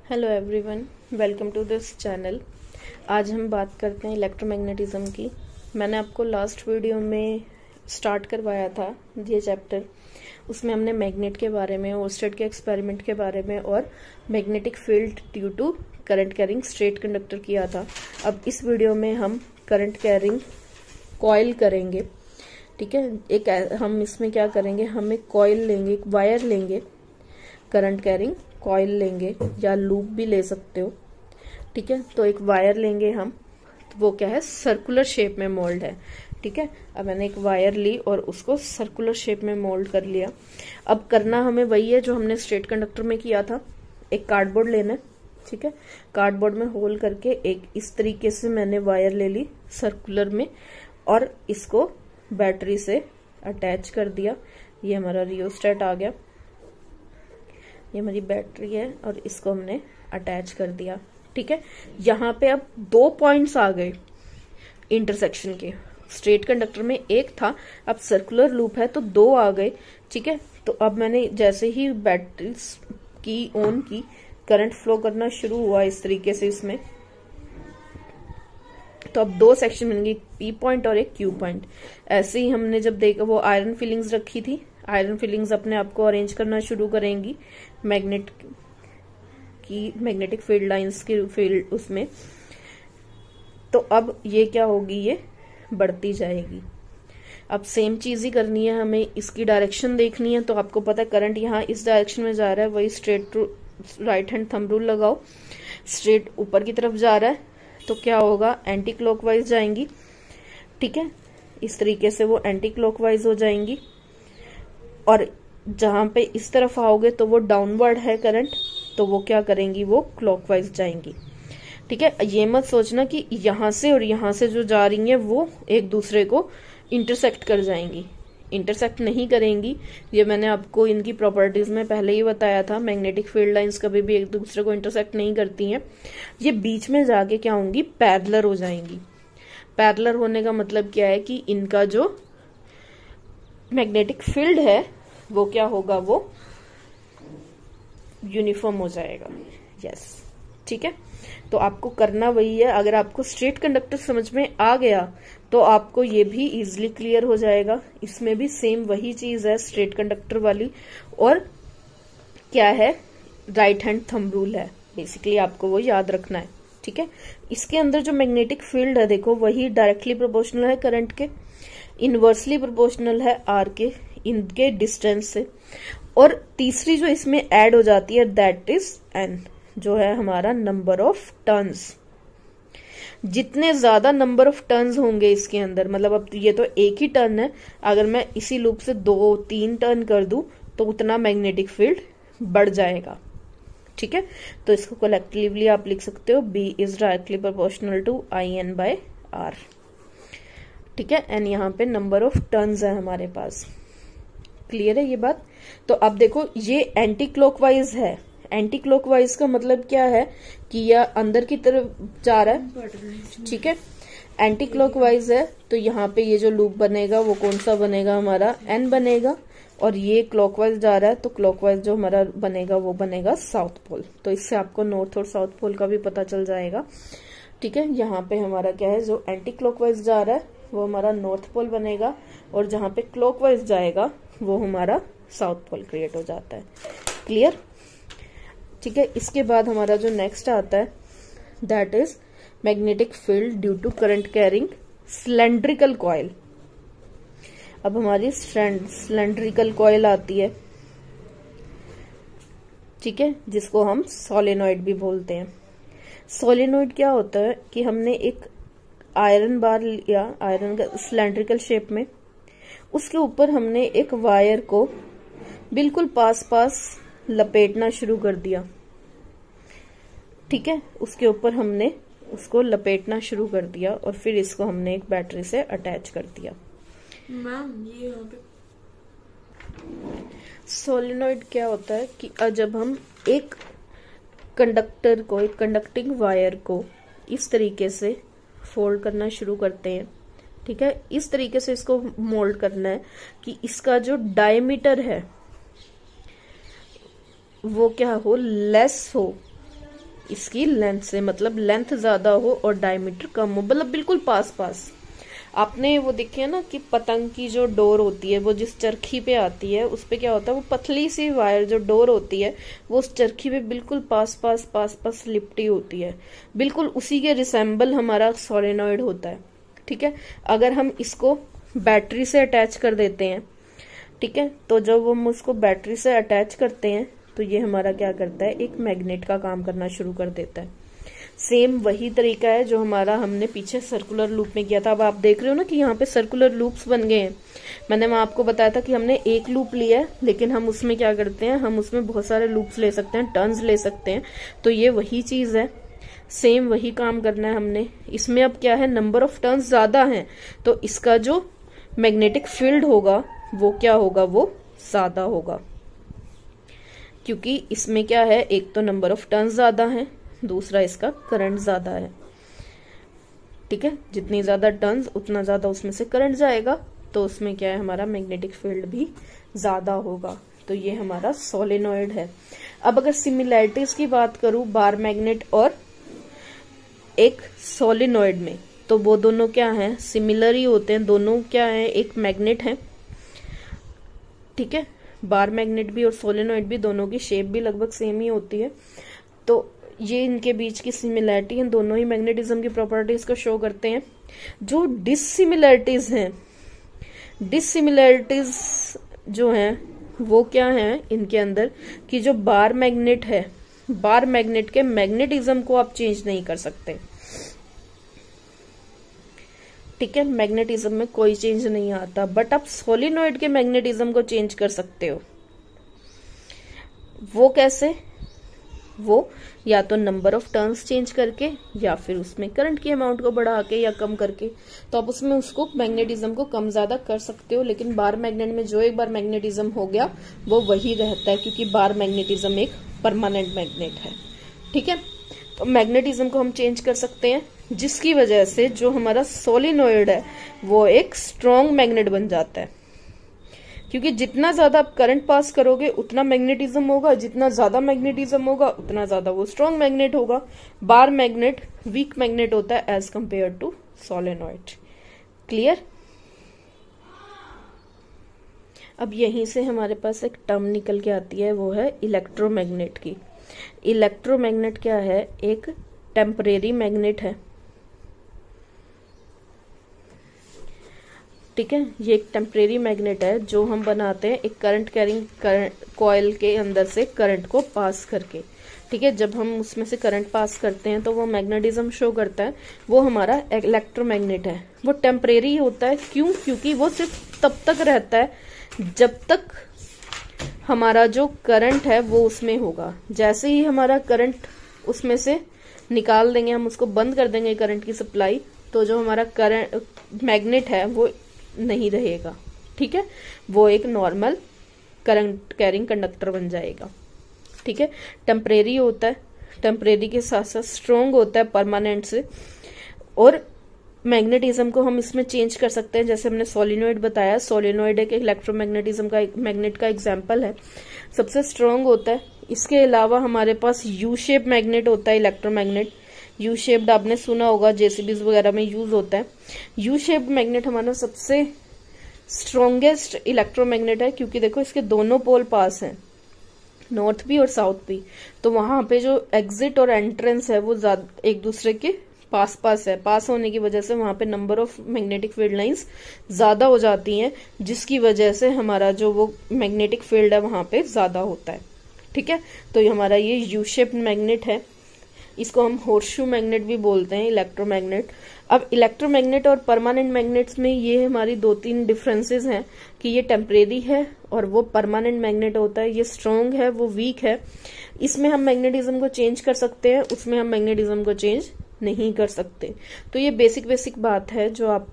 Hello everyone, welcome to this channel. आज हम बात करते हैं इलेक्ट्रोमैग्नेटिज्म की। मैंने आपको लास्ट वीडियो में स्टार्ट करवाया था ये चैप्टर। उसमें हमने मैग्नेट के बारे में, ओर्स्टेड के एक्सपेरिमेंट के बारे में और magnetic field due to current carrying straight conductor किया था। अब इस वीडियो में हम करंट कैरिंग कॉइल करेंगे। ठीक है, हम इसमें क्या करेंगे, हम एक कॉइल लेंगे, एक वायर लेंगे, करंट कैरिंग कॉइल लेंगे या लूप भी ले सकते हो। ठीक है, तो एक वायर लेंगे हम, तो वो क्या है, सर्कुलर शेप में मोल्ड है। ठीक है, अब मैंने एक वायर ली और उसको सर्कुलर शेप में मोल्ड कर लिया। अब करना हमें वही है जो हमने स्ट्रेट कंडक्टर में किया था। एक कार्डबोर्ड लेना है। ठीक है, कार्डबोर्ड में होल करके एक इस तरीके से मैंने वायर ले ली सर्कुलर में और इसको बैटरी से अटैच कर दिया। ये हमारा रियोस्टेट आ गया, ये हमारी बैटरी है और इसको हमने अटैच कर दिया। ठीक है, यहाँ पे अब 2 पॉइंट्स आ गए इंटरसेक्शन के। स्ट्रेट कंडक्टर में एक था, अब सर्कुलर लूप है तो 2 आ गए। ठीक है, तो अब मैंने जैसे ही बैटरी की ऑन की, करंट फ्लो करना शुरू हुआ इस तरीके से इसमें। तो अब 2 सेक्शन बन गए, एक पी पॉइंट और एक क्यू पॉइंट। ऐसे ही हमने जब देखा, वो आयरन फिलिंग्स रखी थी, आयरन फिलिंग्स अपने आप को अरेंज करना शुरू करेंगी मैग्नेटिक फील्ड लाइंस की फील्ड उसमें। तो अब ये क्या होगी, ये बढ़ती जाएगी। अब सेम चीज ही करनी है हमें, इसकी डायरेक्शन देखनी है। तो आपको पता है करंट यहाँ इस डायरेक्शन में जा रहा है, वही straight right hand thumb rule लगाओ। स्ट्रेट ऊपर की तरफ जा रहा है तो क्या होगा, एंटी क्लॉकवाइज जाएंगी। ठीक है, इस तरीके से वो एंटी क्लॉकवाइज हो जाएंगी। और जहां पे इस तरफ आओगे तो वो डाउनवर्ड है करंट, तो वो क्या करेंगी, वो क्लॉकवाइज जाएंगी। ठीक है, ये मत सोचना कि यहां से और यहां से जो जा रही हैं वो एक दूसरे को इंटरसेक्ट कर जाएंगी। इंटरसेक्ट नहीं करेंगी, ये मैंने आपको इनकी प्रॉपर्टीज में पहले ही बताया था। मैग्नेटिक फील्ड लाइंस कभी भी एक दूसरे को इंटरसेक्ट नहीं करती हैं। ये बीच में जाके क्या होंगी, पैरेलल हो जाएंगी। पैरेलल होने का मतलब क्या है कि इनका जो मैग्नेटिक फील्ड है वो क्या होगा, वो यूनिफॉर्म हो जाएगा। यस, ठीक है, तो आपको करना वही है। अगर आपको स्ट्रेट कंडक्टर समझ में आ गया तो आपको ये भी इजीली क्लियर हो जाएगा। इसमें भी सेम वही चीज है स्ट्रेट कंडक्टर वाली, और क्या है, राइट हैंड थंब रूल है। बेसिकली आपको वो याद रखना है। ठीक है, इसके अंदर जो मैग्नेटिक फील्ड है देखो, वही डायरेक्टली प्रोपोर्शनल है करंट के, इनवर्सली प्रोपोर्शनल है आर के, इनके डिस्टेंस से। और तीसरी जो इसमें ऐड हो जाती है दैट इज एन, जो है हमारा नंबर ऑफ टर्न्स। जितने ज्यादा नंबर ऑफ टर्न्स होंगे इसके अंदर, मतलब अब ये तो एक ही टर्न है, अगर मैं इसी लूप से 2-3 टर्न कर दूं तो उतना मैग्नेटिक फील्ड बढ़ जाएगा। ठीक है, तो इसको कलेक्टिवली आप लिख सकते हो, b is directly proportional to I n by r. ठीक है, एन यहाँ पे नंबर ऑफ टर्न्स है हमारे पास। क्लियर है ये बात? तो अब देखो, ये एंटी क्लॉकवाइज है। एंटी क्लॉकवाइज का मतलब क्या है कि यह अंदर की तरफ जा रहा है। ठीक है, एंटी क्लॉकवाइज है तो यहाँ पे ये जो लूप बनेगा वो कौन सा बनेगा, हमारा एन बनेगा। और ये क्लॉकवाइज जा रहा है तो क्लॉकवाइज जो हमारा बनेगा वो बनेगा साउथ पोल। तो इससे आपको नॉर्थ और साउथ पोल का भी पता चल जाएगा। ठीक है, यहाँ पे हमारा क्या है, जो एंटी क्लॉकवाइज जा रहा है वो हमारा नॉर्थ पोल बनेगा, और जहां पे क्लॉकवाइज जाएगा वो हमारा साउथ पोल क्रिएट हो जाता है। क्लियर? ठीक है, इसके बाद हमारा जो नेक्स्ट आता है that is magnetic field due to current carrying cylindrical coil. अब हमारी सिलेंड्रिकल कॉइल आती है। ठीक है, जिसको हम सोलेनॉइड भी बोलते हैं। सोलेनॉइड क्या होता है कि हमने एक आयरन बार लिया, आयरन का सिलेंड्रिकल शेप में, उसके ऊपर हमने एक वायर को बिल्कुल पास पास लपेटना शुरू कर दिया। ठीक है, उसके ऊपर हमने उसको लपेटना शुरू कर दिया और फिर इसको हमने एक बैटरी से अटैच कर दिया। मैम ये यहाँ पे सोलेनॉइड क्या होता है कि जब हम एक कंडक्टर को, एक कंडक्टिंग वायर को इस तरीके से फोल्ड करना शुरू करते हैं। ठीक है, इस तरीके से इसको मोल्ड करना है कि इसका जो डायमीटर है वो क्या हो, लेस हो। इसकी लेंथ से, मतलब लेंथ ज्यादा हो और डायमीटर कम हो, मतलब बिल्कुल पास पास। आपने वो देखिए ना कि पतंग की जो डोर होती है वो जिस चरखी पे आती है उस पे क्या होता है, वो पतली सी वायर जो डोर होती है वो उस चरखी पे बिल्कुल पास पास पास पास लिपटी होती है, बिल्कुल उसी के रिसेम्बल हमारा सोलेनॉइड होता है। ठीक है, अगर हम इसको बैटरी से अटैच कर देते हैं, ठीक है, तो जब हम उसको बैटरी से अटैच करते हैं तो ये हमारा क्या करता है, एक मैग्नेट का काम करना शुरू कर देता है। सेम वही तरीका है जो हमारा हमने पीछे सर्कुलर लूप में किया था। अब आप देख रहे हो ना कि यहाँ पे सर्कुलर लूप्स बन गए हैं। मैंने वहां आपको बताया था कि हमने एक लूप लिया है, लेकिन हम उसमें क्या करते हैं, हम उसमें बहुत सारे लूप्स ले सकते हैं, टर्न्स ले सकते हैं। तो ये वही चीज है, सेम वही काम करना है हमने। इसमें अब क्या है, नंबर ऑफ टर्न्स ज्यादा है तो इसका जो मैग्नेटिक फील्ड होगा वो क्या होगा, वो ज्यादा होगा, क्योंकि इसमें क्या है, एक तो नंबर ऑफ टर्न्स ज्यादा है, दूसरा इसका करंट ज्यादा है। ठीक है, जितनी ज्यादा टर्न्स उतना ज्यादा उसमें से करंट जाएगा, तो उसमें क्या है, हमारा मैग्नेटिक फील्ड भी ज्यादा होगा। तो ये हमारा सोलेनॉइड है। अब अगर सिमिलैरिटीज की बात करूं बार मैग्नेट और एक सोलेनॉइड में, तो वो दोनों क्या हैं, सिमिलर ही होते हैं। दोनों क्या है, एक मैग्नेट है, ठीक है, बार मैग्नेट भी और सोलेनॉइड भी, दोनों की शेप भी लगभग सेम ही होती है। तो ये इनके बीच की सिमिलैरिटी है, दोनों ही मैग्नेटिज्म की प्रॉपर्टीज को शो करते हैं। जो डिससिमिलैरिटीज हैं, डिससिमिलैरिटीज जो हैं वो क्या है इनके अंदर, कि जो बार मैग्नेट है, बार मैग्नेट के मैग्नेटिज्म को आप चेंज नहीं कर सकते। ठीक है, मैग्नेटिज्म में कोई चेंज नहीं आता, बट आप सोलिनॉइड के मैग्नेटिज्म को चेंज कर सकते हो। वो कैसे, वो या तो नंबर ऑफ टर्न्स चेंज करके या फिर उसमें करंट की अमाउंट को बढ़ा के या कम करके, तो आप उसमें उसको मैग्नेटिज्म को कम ज्यादा कर सकते हो। लेकिन बार मैग्नेट में जो एक बार मैग्नेटिज्म हो गया वो वही रहता है, क्योंकि बार मैग्नेटिज्म एक परमानेंट मैग्नेट है। ठीक है, तो मैग्नेटिज्म को हम चेंज कर सकते हैं, जिसकी वजह से जो हमारा सोलिनॉइड है वो एक स्ट्रॉन्ग मैग्नेट बन जाता है। क्योंकि जितना ज्यादा आप करंट पास करोगे उतना मैग्नेटिज्म होगा, जितना ज्यादा मैग्नेटिज्म होगा उतना ज्यादा वो स्ट्रॉन्ग मैग्नेट होगा। बार मैग्नेट वीक मैग्नेट होता है as compare to solenoid. Clear? अब यहीं से हमारे पास एक टर्म निकल के आती है, वो है इलेक्ट्रोमैग्नेट की। इलेक्ट्रोमैग्नेट क्या है, एक टेम्परेरी मैग्नेट है। ठीक है, ये एक टेम्परेरी मैग्नेट है जो हम बनाते हैं एक करंट कैरिंग कॉइल के अंदर से करंट को पास करके। ठीक है, जब हम उसमें से करंट पास करते हैं तो वो मैग्नेटिज्म शो करता है, वो हमारा इलेक्ट्रोमैग्नेट है। वो टेम्परेरी होता है, क्यों? क्योंकि वो सिर्फ तब तक रहता है जब तक हमारा जो करंट है वो उसमें होगा। जैसे ही हमारा करंट उसमें से निकाल देंगे, हम उसको बंद कर देंगे करंट की सप्लाई, तो जो हमारा करंट मैग्नेट है वो नहीं रहेगा। ठीक है, वो एक नॉर्मल करंट कैरिंग कंडक्टर बन जाएगा। ठीक है, टेम्परेरी होता है, टेम्परेरी के साथ साथ स्ट्रॉन्ग होता है परमानेंट से। और मैग्नेटिज्म को हम इसमें चेंज कर सकते हैं, जैसे हमने सोलिनॉइड बताया, सोलिनॉइड एक इलेक्ट्रोमैग्नेटिज्म का मैग्नेट का एग्जाम्पल है, सबसे स्ट्रॉन्ग होता है। इसके अलावा हमारे पास यू शेप मैग्नेट होता है, इलेक्ट्रोमैग्नेट। यू शेप्ड आपने सुना होगा, जेसीबीज वगैरह में यूज होता है। यू शेप्ड मैग्नेट हमारा सबसे स्ट्रॉन्गेस्ट इलेक्ट्रोमैग्नेट है, क्योंकि देखो इसके दोनों पोल पास हैं, नॉर्थ भी और साउथ भी। तो वहां पे जो एग्जिट और एंट्रेंस है वो एक दूसरे के पास पास है। पास होने की वजह से वहां पे number of magnetic field lines ज्यादा हो जाती हैं, जिसकी वजह से हमारा जो वो मैग्नेटिक फील्ड है वहां पे ज्यादा होता है। ठीक है, तो ये हमारा ये यू शेप्ड मैग्नेट है, इसको हम होर्सशू मैग्नेट भी बोलते हैं, इलेक्ट्रोमैग्नेट। अब इलेक्ट्रोमैग्नेट और परमानेंट मैग्नेट्स में ये हमारी 2-3 डिफरेंसेस हैं, कि ये टेम्परेरी है और वो परमानेंट मैग्नेट होता है। ये स्ट्रॉन्ग है, वो वीक है। इसमें हम मैग्नेटिज्म को चेंज कर सकते हैं, उसमें हम मैग्नेटिज्म को चेंज नहीं कर सकते। तो ये बेसिक बात है जो आप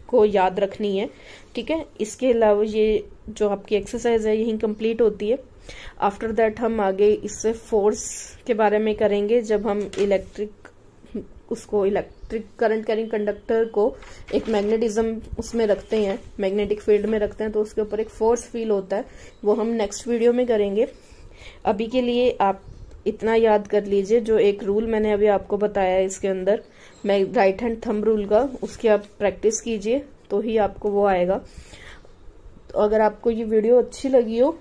को याद रखनी है। ठीक है, इसके अलावा ये जो आपकी एक्सरसाइज है यही कंप्लीट होती है। आफ्टर दैट हम आगे इससे फोर्स के बारे में करेंगे, जब हम इलेक्ट्रिक करंट कैरिंग कंडक्टर को एक मैग्नेटिज्म उसमें रखते हैं, मैग्नेटिक फील्ड में रखते हैं, तो उसके ऊपर एक फोर्स फील होता है, वो हम नेक्स्ट वीडियो में करेंगे। अभी के लिए आप इतना याद कर लीजिए, जो एक रूल मैंने अभी आपको बताया है इसके अंदर, मैं राइट हैंड थंब रूल का, उसकी आप प्रैक्टिस कीजिए तो ही आपको वो आएगा। तो अगर आपको ये वीडियो अच्छी लगी हो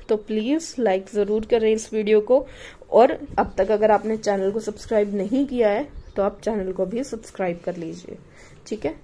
तो प्लीज लाइक जरूर करें इस वीडियो को, और अब तक अगर आपने चैनल को सब्सक्राइब नहीं किया है तो आप चैनल को भी सब्सक्राइब कर लीजिए। ठीक है।